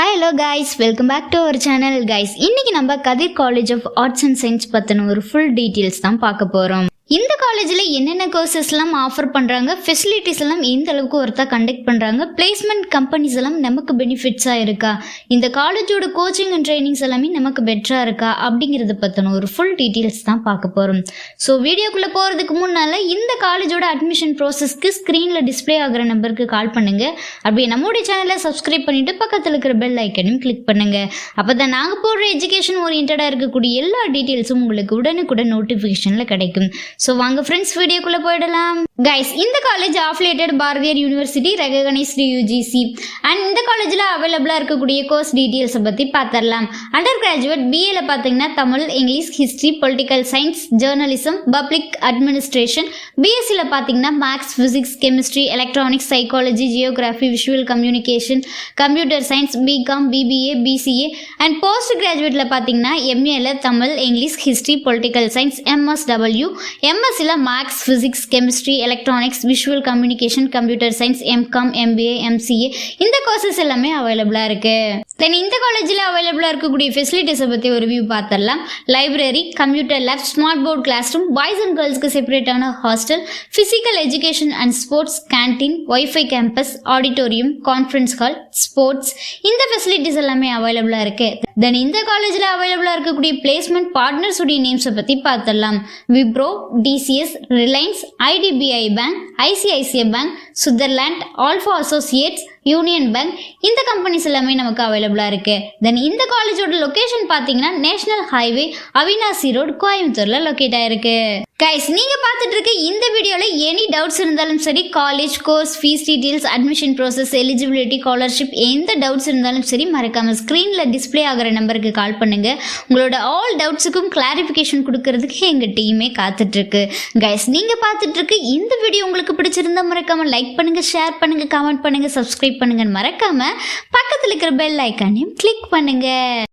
Hello guys, welcome back to our channel guys. இன்னைக்கு நம்ம Kathir college of arts and science பற்றின ஒரு full details தான் பார்க்க போகிறோம். இந்த காலேஜில் என்னென்ன கோர்சஸ்லாம் ஆஃபர் பண்ணுறாங்க, ஃபெசிலிட்டிஸ் எல்லாம் எந்த அளவுக்கு ஒருத்தா கண்டக்ட் பண்ணுறாங்க, பிளேஸ்மெண்ட் கம்பெனிஸ் எல்லாம் நமக்கு பெனிஃபிட்ஸாக இருக்கா, இந்த காலேஜோட கோச்சிங் அண்ட் ட்ரைனிங்ஸ் எல்லாமே நமக்கு பெட்டராக இருக்கா அப்படிங்கிறத பற்றின ஒரு ஃபுல் டீட்டெயில்ஸ் தான் பார்க்க போகிறோம். ஸோ வீடியோக்குள்ளே போகிறதுக்கு முன்னால் இந்த காலேஜோட அட்மிஷன் ப்ராசஸ்க்கு ஸ்க்ரீனில் டிஸ்பிளே ஆகிற நம்பருக்கு கால் பண்ணுங்கள். அப்படியே நம்மளுடைய சேனலை சப்ஸ்கிரைப் பண்ணிவிட்டு பக்கத்தில் இருக்கிற பெல் ஐக்கனையும் கிளிக் பண்ணுங்கள். அப்போ தான் நாங்கள் போடுற எஜுகேஷன் ஓரியன்டாக இருக்கக்கூடிய எல்லா டீட்டெயில்ஸும் உங்களுக்கு உடனுக்குடன் நோட்டிஃபிகேஷனில் கிடைக்கும். ஸோ வாங்க ஃப்ரெண்ட்ஸ், வீடியோக்குள்ளே போயிடலாம். கைஸ், இந்த college affiliated Bharathiyar university, recognised UGC. And இந்த காலேஜில் அவைலபிளாக இருக்கக்கூடிய கோர்ஸ் டீட்டெயில்ஸை பற்றி பார்த்துடலாம். அண்டர் கிராஜுவேட் பிஏல பார்த்தீங்கன்னா Tamil, English, history, political science, journalism, public administration. பிஎஸ்சியில் பார்த்தீங்கன்னா maths, physics, chemistry, electronics, psychology, geography, visual communication, computer science, BCom, BBA, BCA. And post கிராஜுவேட்டில் பார்த்தீங்கன்னா எம்ஏல Tamil, English, history, political science, MSW. எம்எஸ்சியில் maths, physics, chemistry, electronics, visual communication, computer science, MCom, MBA, MCA. இந்த courses எல்லாமே அவைலபிளாக இருக்கு. தென் இந்த காலேஜில் அவைலபிளாக இருக்கக்கூடிய ஃபெசிலிட்டிஸை பற்றி ஒரு வியூ பார்த்துடலாம். Library, computer lab, smart board class room, boys and கேர்ள்ஸ்க்கு செப்பரேட்டான hostel, physical education and sports, canteen, wifi campus, auditorium, conference hall, sports. இந்த ஃபெசிலிட்டிஸ் எல்லாமே அவைலபிளாக இருக்கு. தென் இந்த காலேஜில் அவைலபிளாக இருக்கக்கூடிய பிளேஸ்மெண்ட் பார்ட்னர்ஸ் உடைய நேம்ஸை பற்றி பார்த்துடலாம். Wipro, TCS, Reliance, IDBI bank, ICICI bank, Switzerland, alpha Associates, union bank. இந்த கம்பெனிஸ் எல்லாமே நமக்கு அவைலபிளாக இருக்கு. தென் இந்த காலேஜோட லொகேஷன் பார்த்தீங்கன்னா நேஷனல் ஹைவே, அவினாசி ரோடு, கோயம்புத்தூரில் லொக்கேட் ஆயிருக்கு. கைஸ், நீங்கள் பார்த்துட்டு இருக்க இந்த வீடியோவில் எனி டவுட்ஸ் இருந்தாலும் சரி, college, course, fees details, admission process, eligibility, scholarship, எந்த டவுட்ஸ் இருந்தாலும் சரி மறக்காமல் ஸ்க்ரீனில் டிஸ்பிளே ஆகிற நம்பருக்கு கால் பண்ணுங்கள். உங்களோட ஆல் டவுட்ஸுக்கும் கிளாரிஃபிகேஷன் கொடுக்கறதுக்கு எங்கள் டீமே காத்துட்ருக்கு. கைஸ், நீங்கள் பார்த்துட்டு இருக்க இந்த வீடியோ உங்களுக்கு பிடிச்சிருந்தா மறக்காமல் லைக் பண்ணுங்கள், ஷேர் பண்ணுங்கள், கமெண்ட் பண்ணுங்கள், சப்ஸ்கிரைப் பண்ணுங்கன்னு மறக்காமல் பக்கத்தில் இருக்கிற பெல் ஐக்கானையும் கிளிக் பண்ணுங்கள்.